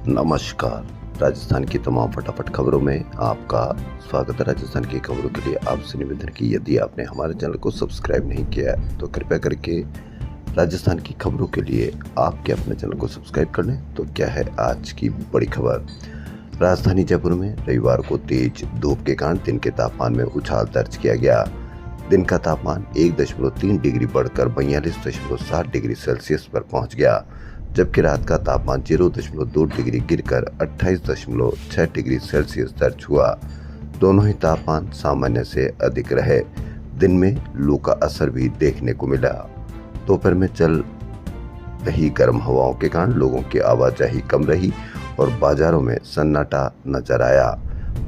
नमस्कार। राजस्थान की तमाम फटाफट खबरों में आपका स्वागत है। राजस्थान की खबरों के लिए आपसे निवेदन की यदि आपने हमारे चैनल को सब्सक्राइब नहीं किया है तो कृपया करके राजस्थान की खबरों के लिए आपके अपने चैनल को सब्सक्राइब कर लें। तो क्या है आज की बड़ी खबर। राजधानी जयपुर में रविवार को तेज धूप के कारण दिन के तापमान में उछाल दर्ज किया गया। दिन का तापमान 1.3 डिग्री बढ़कर 42.7 डिग्री सेल्सियस पर पहुंच गया, जबकि रात का तापमान 0.2 डिग्री गिरकर 28.6 डिग्री सेल्सियस दर्ज हुआ। दोनों ही तापमान सामान्य से अधिक रहे। दिन में लू का असर भी देखने को मिला। दोपहर में चल रही गर्म हवाओं के कारण लोगों की आवाजाही कम रही और बाजारों में सन्नाटा नजर आया।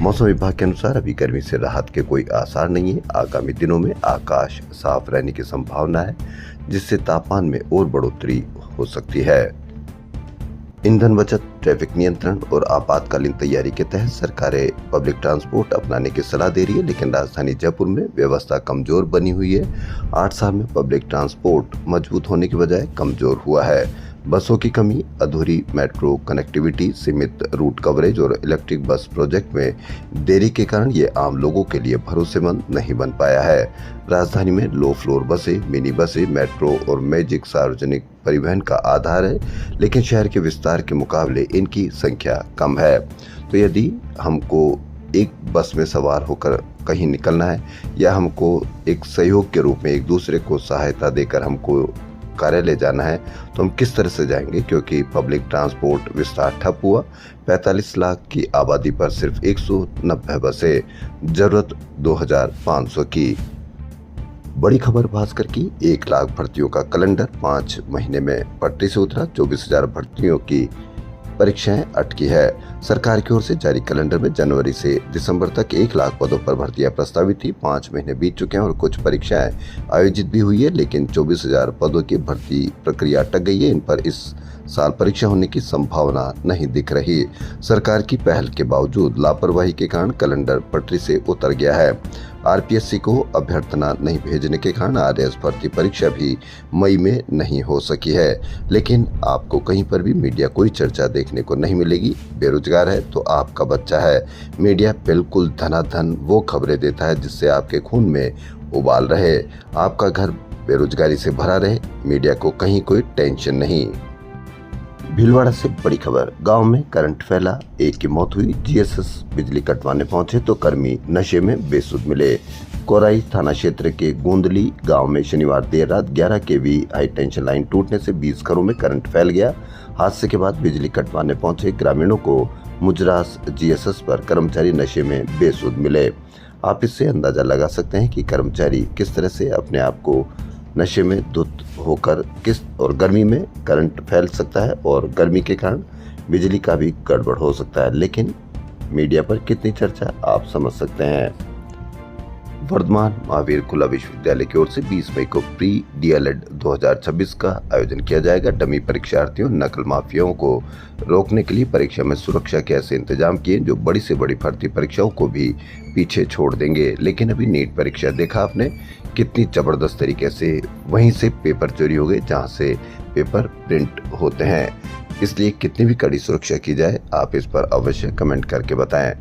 मौसम विभाग के अनुसार अभी गर्मी से राहत के कोई आसार नहीं है। आगामी दिनों में आकाश साफ रहने की संभावना है, जिससे तापमान में और बढ़ोतरी हो सकती है। ईंधन बचत, ट्रैफिक नियंत्रण और आपातकालीन तैयारी के तहत सरकारें पब्लिक ट्रांसपोर्ट अपनाने की सलाह दे रही है, लेकिन राजधानी जयपुर में व्यवस्था कमजोर बनी हुई है। 8 साल में पब्लिक ट्रांसपोर्ट मजबूत होने की बजाय कमजोर हुआ है। बसों की कमी, अधूरी मेट्रो कनेक्टिविटी, सीमित रूट कवरेज और इलेक्ट्रिक बस प्रोजेक्ट में देरी के कारण ये आम लोगों के लिए भरोसेमंद नहीं बन पाया है। राजधानी में लो फ्लोर बसें, मिनी बसें, मेट्रो और मैजिक सार्वजनिक परिवहन का आधार है, लेकिन शहर के विस्तार के मुकाबले इनकी संख्या कम है। तो यदि हमको एक बस में सवार होकर कहीं निकलना है या हमको एक सहयोग के रूप में एक दूसरे को सहायता देकर हमको कार्यालय जाना है, तो हम किस तरह से जाएंगे, क्योंकि पब्लिक ट्रांसपोर्ट विस्तार ठप हुआ। 45 लाख की आबादी पर सिर्फ 190 बसें, जरूरत 2500 की। बड़ी खबर भास्कर की। 1 लाख भर्तियों का कैलेंडर 5 महीने में पटरी से उतरा। 24,000 भर्तियों की परीक्षाएं अटकी है। सरकार की ओर से जारी कैलेंडर में जनवरी से दिसंबर तक 1 लाख पदों पर भर्तियां प्रस्तावित थी। 5 महीने बीत चुके हैं और कुछ परीक्षाएं आयोजित भी हुई है, लेकिन 24,000 पदों की भर्ती प्रक्रिया अटक गई है। इन पर इस साल परीक्षा होने की संभावना नहीं दिख रही। सरकार की पहल के बावजूद लापरवाही के कारण कैलेंडर पटरी से उतर गया है। आरपीएससी को अभ्यर्थना नहीं भेजने के कारण आरएएस भर्ती परीक्षा भी मई में नहीं हो सकी है। लेकिन आपको कहीं पर भी मीडिया कोई चर्चा देखने को नहीं मिलेगी। बेरोजगार है तो आपका बच्चा है। मीडिया बिल्कुल धनाधन वो खबरें देता है जिससे आपके खून में उबाल रहे, आपका घर बेरोजगारी से भरा रहे। मीडिया को कहीं कोई टेंशन नहीं। भीलवाड़ा से बड़ी खबर। गांव में करंट फैला, एक की मौत हुई। जीएसएस बिजली कटवाने पहुंचे तो कर्मी नशे में बेसुध मिले। कोराई थाना क्षेत्र के गोंदली गांव में शनिवार देर रात 11 केवी हाई टेंशन लाइन टूटने से 20 घरों में करंट फैल गया। हादसे के बाद बिजली कटवाने पहुंचे ग्रामीणों को मुजरास जीएसएस पर कर्मचारी नशे में बेसुध मिले। आप इससे अंदाजा लगा सकते हैं कि कर्मचारी किस तरह से अपने आप को नशे में धुत होकर किस और गर्मी में करंट फैल सकता है और गर्मी के कारण बिजली का भी गड़बड़ हो सकता है। लेकिन मीडिया पर कितनी चर्चा आप समझ सकते हैं। वर्धमान महावीर खुला विश्वविद्यालय की ओर से 20 मई को प्री डीएलएड 2026 का आयोजन किया जाएगा। डमी परीक्षार्थियों, नकल माफियाओं को रोकने के लिए परीक्षा में सुरक्षा के ऐसे इंतजाम किए जो बड़ी से बड़ी भर्ती परीक्षाओं को भी पीछे छोड़ देंगे। लेकिन अभी नीट परीक्षा देखा आपने, कितनी जबरदस्त तरीके से वहीं से पेपर चोरी हो गए जहां से पेपर प्रिंट होते हैं। इसलिए कितनी भी कड़ी सुरक्षा की जाए, आप इस पर अवश्य कमेंट करके बताएं।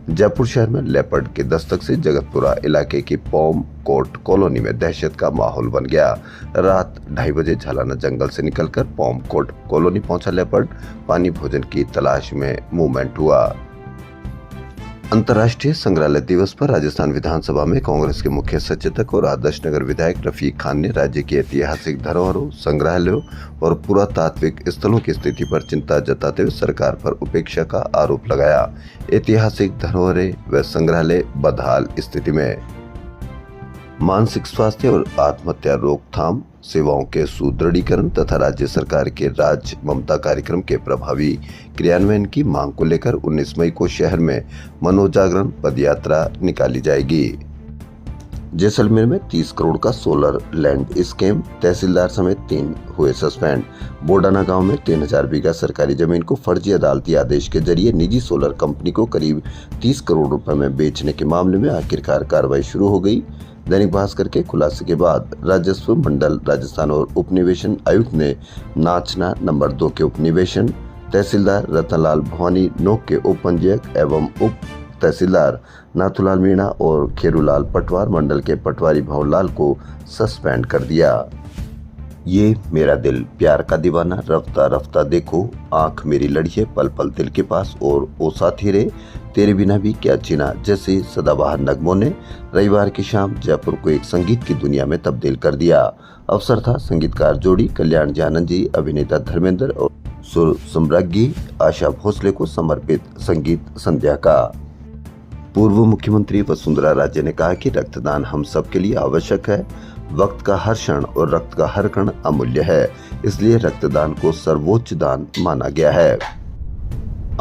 जयपुर शहर में लेपर्ड के दस्तक से जगतपुरा इलाके की पॉम कोर्ट कॉलोनी में दहशत का माहौल बन गया। रात 2:30 बजे झालाना जंगल से निकलकर पॉम कोर्ट कॉलोनी पहुंचा लेपर्ड। पानी भोजन की तलाश में मूवमेंट हुआ। अंतर्राष्ट्रीय संग्रहालय दिवस पर राजस्थान विधानसभा में कांग्रेस के मुख्य सचेतक और आदर्श नगर विधायक रफीक खान ने राज्य की ऐतिहासिक धरोहरों, संग्रहालयों और पुरातात्विक स्थलों की स्थिति पर चिंता जताते हुए सरकार पर उपेक्षा का आरोप लगाया। ऐतिहासिक धरोहरें व संग्रहालय बदहाल स्थिति में। मानसिक स्वास्थ्य और आत्महत्या रोकथाम सेवाओं के सुदृढ़ीकरण तथा राज्य सरकार के राज ममता कार्यक्रम के प्रभावी क्रियान्वयन की मांग को लेकर 19 मई को शहर में मनोजागरण पदयात्रा निकाली जाएगी। जैसलमेर में 30 करोड़ का सोलर लैंड स्कैम, तहसीलदार समेत 3 हुए सस्पेंड। बोडाना गांव में 3000 बीघा सरकारी जमीन को फर्जी अदालती आदेश के जरिए निजी सोलर कंपनी को करीब 30 करोड़ रुपए में बेचने के मामले में आखिरकार कार्रवाई शुरू हो गई। दैनिक भास्कर के खुलासे के बाद राजस्व मंडल राजस्थान और उपनिवेशन आयुक्त ने नाचना नंबर 2 के उपनिवेशन तहसीलदार रतनलाल भवानी नोक के उप पंजीयक एवं उप तहसीलदार नाथूलाल मीणा और खेरूलाल पटवार मंडल के पटवारी भवनलाल को सस्पेंड कर दिया। ये मेरा दिल प्यार का दीवाना, रफ्ता रफ्ता देखो, आंख मेरी लड़ी है पल पल दिल के पास, और ओ साथी रे तेरे बिना भी क्या जीना जैसे सदाबहार नगमों ने रविवार की शाम जयपुर को एक संगीत की दुनिया में तब्दील कर दिया। अवसर था संगीतकार जोड़ी कल्याण जानन जी, अभिनेता धर्मेंद्र और सुर सम्राज्ञी आशा भोसले को समर्पित संगीत संध्या का। पूर्व मुख्यमंत्री वसुंधरा राजे ने कहा कि रक्तदान हम सबके लिए आवश्यक है। वक्त का हर क्षण और रक्त का हर कण अमूल्य है, इसलिए रक्तदान को सर्वोच्च दान माना गया है।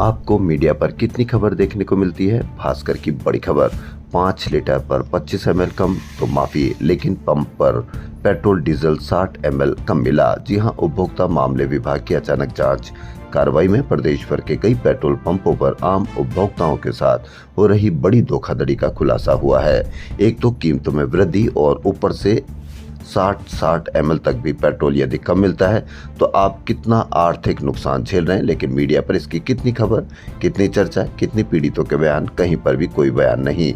आपको मीडिया पर कितनी खबर देखने को मिलती है? भास्कर की बड़ी खबर, 5 लीटर पर 25 ml कम तो माफी, लेकिन पंप पर पेट्रोल डीजल 60 ml कम मिला। जी हां, उपभोक्ता मामले विभाग की अचानक जांच कार्रवाई में प्रदेश भर के कई पेट्रोल पंपों पर आम उपभोक्ताओं के साथ हो रही बड़ी धोखाधड़ी का खुलासा हुआ है। एक तो कीमतों में वृद्धि और ऊपर से 60 ml तक भी पेट्रोल यदि कम मिलता है तो आप कितना आर्थिक नुकसान झेल रहे हैं। लेकिन मीडिया पर इसकी कितनी खबर, कितनी चर्चा, कितनी पीड़ितों के बयान, कहीं पर भी कोई बयान नहीं।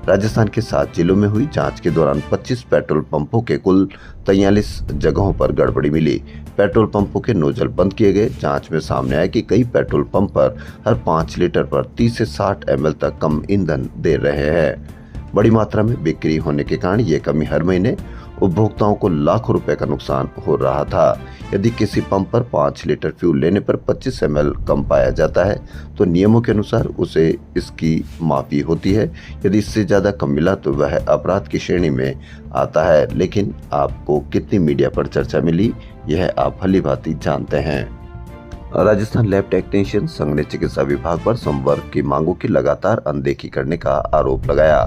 राजस्थान के 7 जिलों में हुई जांच के दौरान 25 पेट्रोल पंपों के कुल 43 जगहों पर गड़बड़ी मिली। पेट्रोल पंपों के नोजल बंद किए गए। जांच में सामने आया कि कई पेट्रोल पंप पर हर 5 लीटर पर 30 से 60 ml तक कम ईंधन दे रहे हैं। बड़ी मात्रा में बिक्री होने के कारण ये कमी हर महीने उपभोक्ताओं को लाखों रुपए का नुकसान हो रहा था। यदि किसी पंप पर 5 लीटर फ्यूल लेने पर 25 ml कम पाया जाता है तो नियमों के अनुसार उसे इसकी माफी होती है। यदि इससे ज्यादा कम मिला तो वह अपराध की श्रेणी में आता है। लेकिन आपको कितनी मीडिया पर चर्चा मिली, यह आप भली भांति जानते हैं। राजस्थान लैब टेक्नीशियन संघ ने चिकित्सा विभाग पर संवर्ग की मांगों की लगातार अनदेखी करने का आरोप लगाया।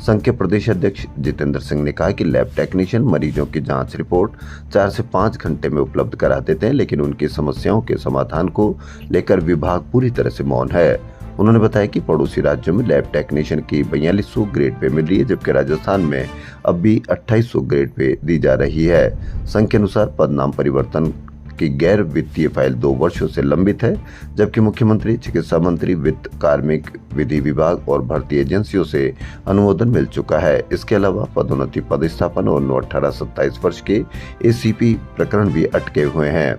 संघ के प्रदेश अध्यक्ष जितेंद्र सिंह ने कहा कि लैब टेक्नीशियन मरीजों की जांच रिपोर्ट 4 से 5 घंटे में उपलब्ध करा देते हैं, लेकिन उनकी समस्याओं के समाधान को लेकर विभाग पूरी तरह से मौन है। उन्होंने बताया कि पड़ोसी राज्यों में लैब टेक्नीशियन की 4200 ग्रेड पे मिल रही है, जबकि राजस्थान में अब भी 2800 ग्रेड पे दी जा रही है। संघ के अनुसार पदनाम परिवर्तन की गैर वित्तीय फाइल 2 वर्षों से लंबित है, जबकि मुख्यमंत्री, चिकित्सा मंत्री, वित्त, कार्मिक, विधि विभाग और भर्ती एजेंसियों से अनुमोदन मिल चुका है। इसके अलावा पदोन्नति, पदस्थापन और 18-27 वर्ष के ACP प्रकरण भी अटके हुए हैं।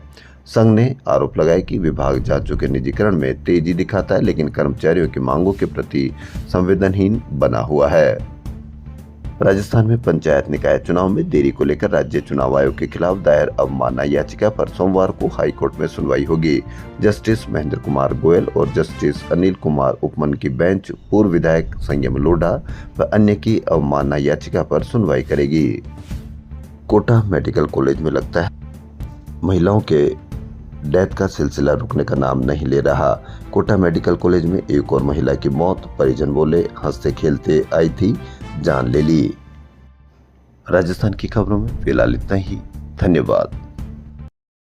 संघ ने आरोप लगाया कि विभाग जांचों के निजीकरण में तेजी दिखाता है, लेकिन कर्मचारियों की मांगों के प्रति संवेदनहीन बना हुआ है। राजस्थान में पंचायत निकाय चुनाव में देरी को लेकर राज्य चुनाव आयोग के खिलाफ दायर अवमानना याचिका पर सोमवार को हाईकोर्ट में सुनवाई होगी। जस्टिस महेंद्र कुमार गोयल और जस्टिस अनिल कुमार उपमन की बेंच पूर्व विधायक संयम लोढ़ा व अन्य की अवमानना याचिका पर सुनवाई करेगी। कोटा मेडिकल कॉलेज में लगता है महिलाओं के डेथ का सिलसिला रुकने का नाम नहीं ले रहा। कोटा मेडिकल कॉलेज में एक और महिला की मौत, परिजन बोले हंसते खेलते आई थी, जान ले ली। राजस्थान की खबरों में फिलहाल इतना ही। धन्यवाद।